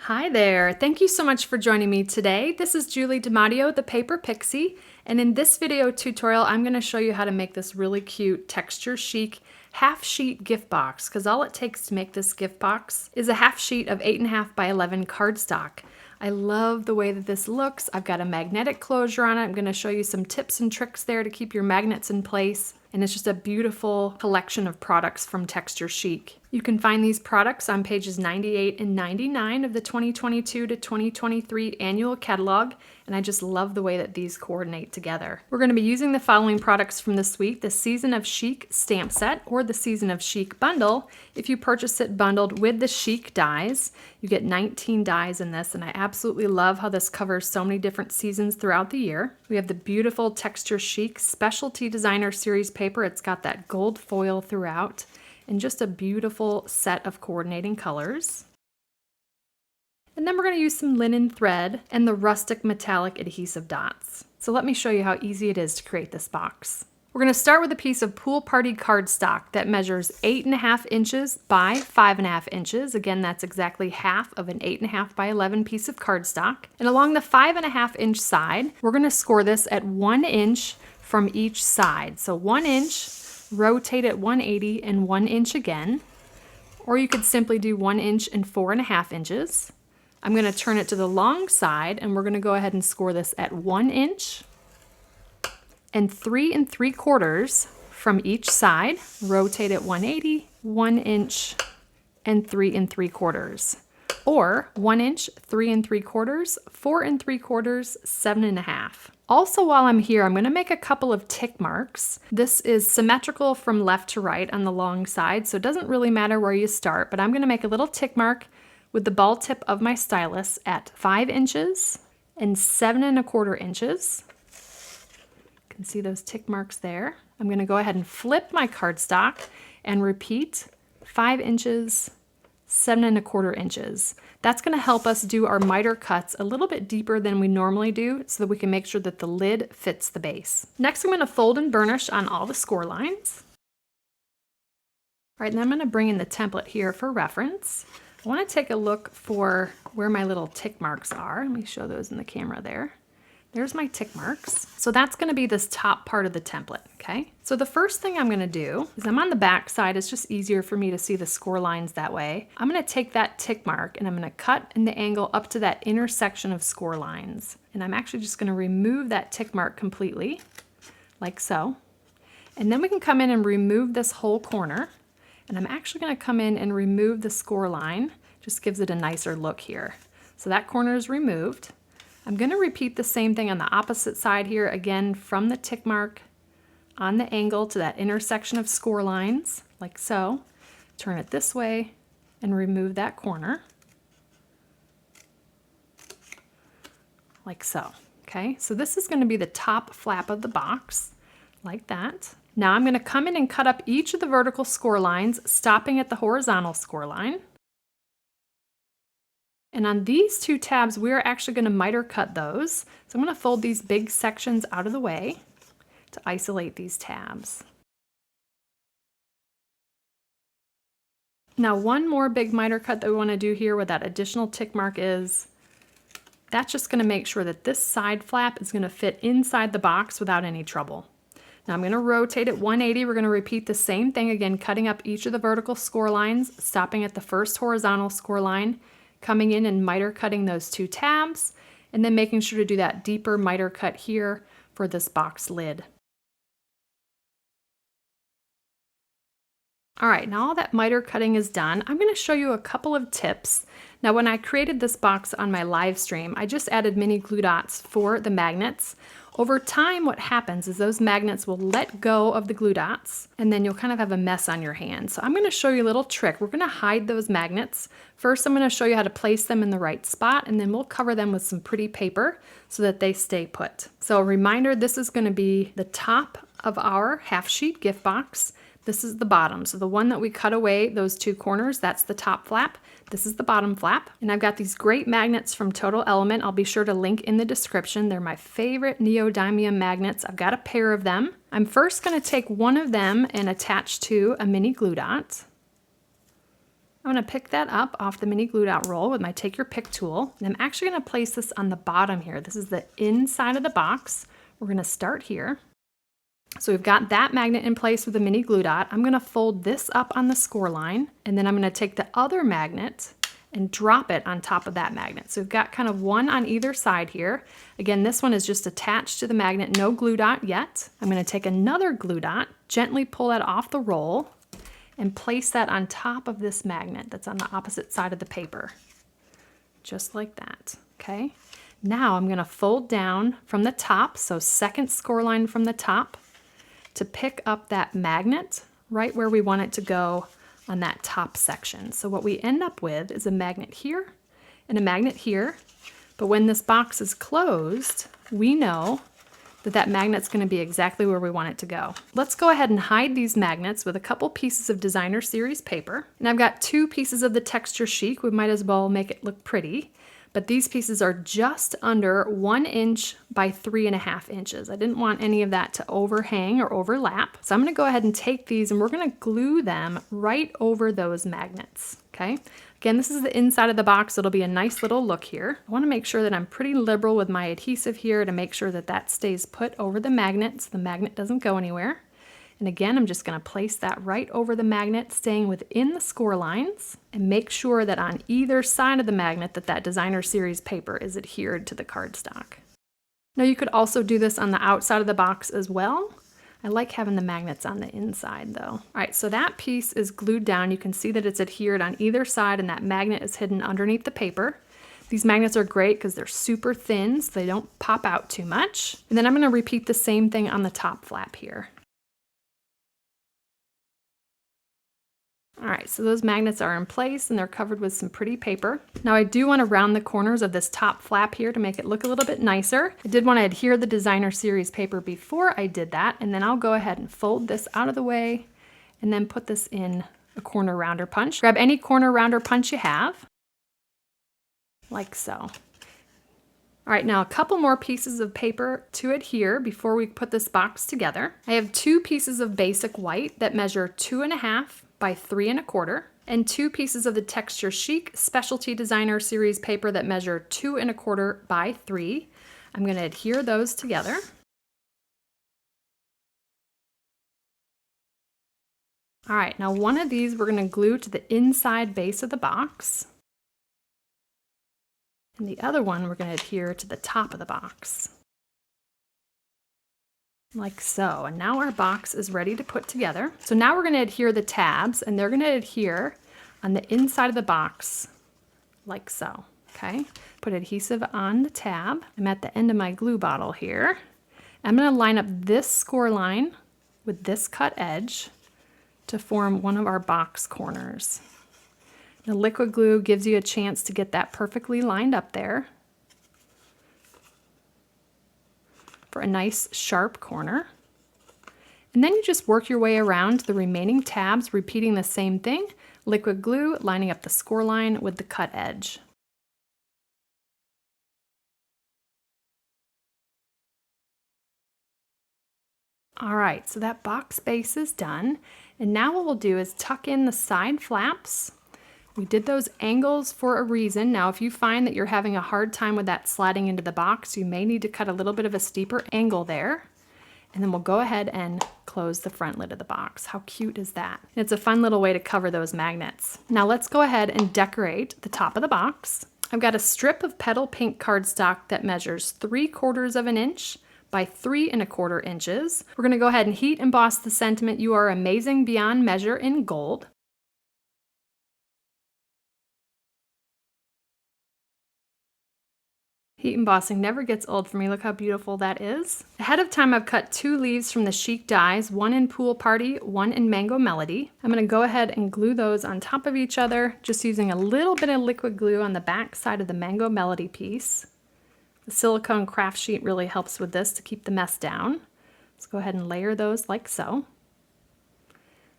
Hi there, thank you so much for joining me today. This is Julie DiMatteo, the Paper Pixie, and in this video tutorial I'm going to show you how to make this really cute texture chic half sheet gift box, because all it takes to make this gift box is a half sheet of 8.5 by 11 cardstock. I love the way that this looks. I've got a magnetic closure on it. I'm going to show you some tips and tricks there to keep your magnets in place. And it's just a beautiful collection of products from Texture Chic. You can find these products on pages 98 and 99 of the 2022 to 2023 annual catalog, and I just love the way that these coordinate together. We're going to be using the following products from this week: the Season of Chic stamp set or the Season of Chic bundle. If you purchase it bundled with the Chic dies, you get 19 dies in this, and I absolutely love how this covers so many different seasons throughout the year. We have the beautiful Texture Chic Specialty Designer Series paper. It's got that gold foil throughout, and just a beautiful set of coordinating colors. And then we're going to use some linen thread and the rustic metallic adhesive dots. So let me show you how easy it is to create this box. We're going to start with a piece of Pool Party cardstock that measures 8.5 inches by 5.5 inches. Again, that's exactly half of an 8.5 by 11 piece of cardstock. And along the 5.5 inch side, we're going to score this at 1 inch from each side. So 1 inch, rotate at 180 and 1 inch again, or you could simply do 1 inch and 4.5 inches. I'm going to turn it to the long side, and we're going to go ahead and score this at 1 inch and 3 3/4 from each side, rotate at 180, 1 inch and 3 3/4, or 1 inch, 3 3/4, 4 3/4, 7.5. Also, while I'm here, I'm going to make a couple of tick marks. This is symmetrical from left to right on the long side, so it doesn't really matter where you start, but I'm going to make a little tick mark with the ball tip of my stylus at 5 inches and 7 1/4 inches. You can see those tick marks there. I'm going to go ahead and flip my cardstock and repeat 5 inches, 7 1/4 inches. That's going to help us do our miter cuts a little bit deeper than we normally do, so that we can make sure that the lid fits the base. Next, I'm going to fold and burnish on all the score lines. All right, and I'm going to bring in the template here for reference. I want to take a look for where my little tick marks are. Let me show those in the camera there. There's my tick marks. So that's going to be this top part of the template, okay? So the first thing I'm going to do is, I'm on the back side. It's just easier for me to see the score lines that way. I'm going to take that tick mark and I'm going to cut in the angle up to that intersection of score lines. And I'm actually just going to remove that tick mark completely, like so. And then we can come in and remove this whole corner. And I'm actually going to come in and remove the score line. Just gives it a nicer look here. So that corner is removed. I'm going to repeat the same thing on the opposite side here, again from the tick mark on the angle to that intersection of score lines, like so. Turn it this way and remove that corner, like so. Okay, so this is going to be the top flap of the box, like that. Now I'm going to come in and cut up each of the vertical score lines, stopping at the horizontal score line. And on these two tabs, we're actually going to miter cut those. So I'm going to fold these big sections out of the way to isolate these tabs. Now, one more big miter cut that we want to do here with that additional tick mark is, that's just going to make sure that this side flap is going to fit inside the box without any trouble. Now I'm going to rotate at 180. We're going to repeat the same thing again, cutting up each of the vertical score lines, stopping at the first horizontal score line, coming in and miter cutting those two tabs, and then making sure to do that deeper miter cut here for this box lid. All right, now all that miter cutting is done, I'm going to show you a couple of tips. Now, when I created this box on my live stream, I just added mini glue dots for the magnets. Over time, what happens is those magnets will let go of the glue dots, and then you'll kind of have a mess on your hand. So I'm going to show you a little trick. We're going to hide those magnets. First, I'm going to show you how to place them in the right spot, and then we'll cover them with some pretty paper so that they stay put. So a reminder, this is going to be the top of our half sheet gift box. This is the bottom. So the one that we cut away, those two corners, that's the top flap. This is the bottom flap. And I've got these great magnets from Total Element. I'll be sure to link in the description. They're my favorite neodymium magnets. I've got a pair of them. I'm first going to take one of them and attach to a mini glue dot. I'm going to pick that up off the mini glued out roll with my Take Your Pick tool. And I'm actually going to place this on the bottom here. This is the inside of the box. We're going to start here. So we've got that magnet in place with the mini glue dot. I'm going to fold this up on the score line, and then I'm going to take the other magnet and drop it on top of that magnet. So we've got kind of one on either side here. Again, this one is just attached to the magnet, no glue dot yet. I'm going to take another glue dot, gently pull that off the roll, and place that on top of this magnet that's on the opposite side of the paper. Just like that, okay? Now I'm going to fold down from the top, so second score line from the top, to pick up that magnet right where we want it to go on that top section. So what we end up with is a magnet here and a magnet here, but when this box is closed, we know that that magnet's going to be exactly where we want it to go. Let's go ahead and hide these magnets with a couple pieces of designer series paper. And I've got 2 pieces of the texture Chic. We might as well make it look pretty. But these pieces are just under 1 inch by 3.5 inches. I didn't want any of that to overhang or overlap. So I'm going to go ahead and take these and we're going to glue them right over those magnets. Okay. Again, this is the inside of the box. It'll be a nice little look here. I want to make sure that I'm pretty liberal with my adhesive here to make sure that that stays put over the magnet so the magnet doesn't go anywhere. And again, I'm just going to place that right over the magnet, staying within the score lines, and make sure that on either side of the magnet that designer series paper is adhered to the cardstock. Now you could also do this on the outside of the box as well. I like having the magnets on the inside though. All right, so that piece is glued down. You can see that it's adhered on either side and that magnet is hidden underneath the paper. These magnets are great because they're super thin, so they don't pop out too much. And then I'm going to repeat the same thing on the top flap here. All right, so those magnets are in place and they're covered with some pretty paper. Now I do want to round the corners of this top flap here to make it look a little bit nicer. I did want to adhere the designer series paper before I did that, and then I'll go ahead and fold this out of the way and then put this in a corner rounder punch. Grab any corner rounder punch you have, like so. All right, now a couple more pieces of paper to adhere before we put this box together. I have 2 pieces of basic white that measure 2.5 by 3.25, and 2 pieces of the texture Chic specialty designer series paper that measure 2.25 by 3. I'm going to adhere those together. All right, now one of these we're going to glue to the inside base of the box. And the other one we're going to adhere to the top of the box. Like so. And now our box is ready to put together. So now we're going to adhere the tabs, and they're going to adhere on the inside of the box, like so. Okay, put adhesive on the tab. I'm at the end of my glue bottle here. I'm going to line up this score line with this cut edge to form one of our box corners. The liquid glue gives you a chance to get that perfectly lined up there for a nice sharp corner. And then you just work your way around the remaining tabs, repeating the same thing, liquid glue, lining up the score line with the cut edge. All right, so that box base is done. And now what we'll do is tuck in the side flaps. We did those angles for a reason. Now, if you find that you're having a hard time with that sliding into the box, you may need to cut a little bit of a steeper angle there. And then we'll go ahead and close the front lid of the box. How cute is that? And it's a fun little way to cover those magnets. Now let's go ahead and decorate the top of the box. I've got a strip of petal pink cardstock that measures 3/4 inch by 3.25 inches. We're going to go ahead and heat emboss the sentiment, "You are amazing beyond measure," in gold. Heat embossing never gets old for me. Look how beautiful that is. Ahead of time, I've cut 2 leaves from the Chic dies, one in Pool Party, one in Mango Melody. I'm going to go ahead and glue those on top of each other, just using a little bit of liquid glue on the back side of the Mango Melody piece. The silicone craft sheet really helps with this to keep the mess down. Let's go ahead and layer those like so.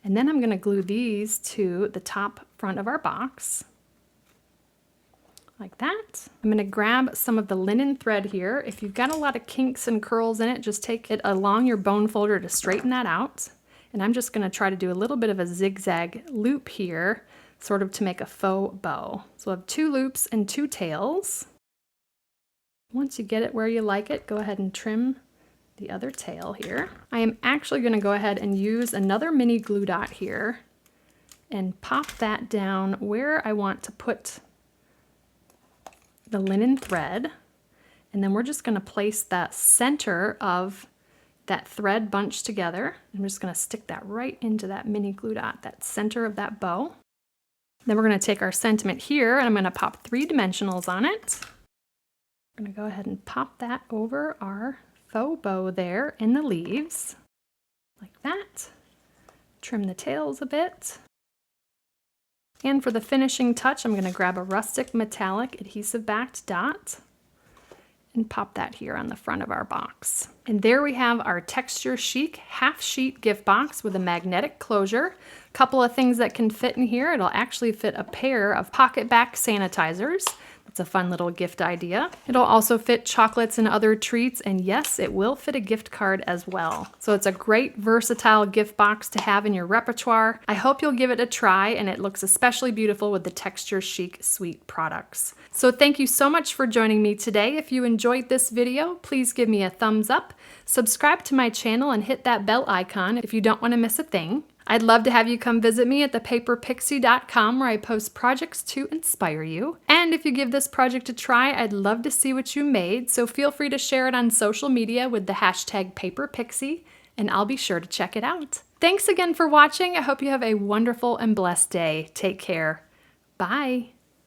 And then I'm going to glue these to the top front of our box, like that. I'm going to grab some of the linen thread here. If you've got a lot of kinks and curls in it, just take it along your bone folder to straighten that out. And I'm just going to try to do a little bit of a zigzag loop here sort of to make a faux bow. So we'll have 2 loops and 2 tails. Once you get it where you like it, go ahead and trim the other tail here. I am actually going to go ahead and use another mini glue dot here and pop that down where I want to put the linen thread. And then we're just going to place that center of that thread bunched together. I'm just going to stick that right into that mini glue dot, that center of that bow. Then we're going to take our sentiment here and I'm going to pop 3 dimensionals on it. I'm going to go ahead and pop that over our faux bow there in the leaves, like that. Trim the tails a bit. And for the finishing touch, I'm going to grab a rustic metallic adhesive backed dot and pop that here on the front of our box. And there we have our Texture Chic half sheet gift box with a magnetic closure. Couple of things that can fit in here. It'll actually fit a pair of pocket back sanitizers. It's a fun little gift idea. It'll also fit chocolates and other treats, and yes, it will fit a gift card as well. So it's a great versatile gift box to have in your repertoire. I hope you'll give it a try, and it looks especially beautiful with the Texture Chic Suite products. So thank you so much for joining me today. If you enjoyed this video, please give me a thumbs up, subscribe to my channel, and hit that bell icon if you don't want to miss a thing. I'd love to have you come visit me at thepaperpixie.com where I post projects to inspire you. And if you give this project a try, I'd love to see what you made, so feel free to share it on social media with the hashtag #PaperPixie, and I'll be sure to check it out. Thanks again for watching. I hope you have a wonderful and blessed day. Take care. Bye.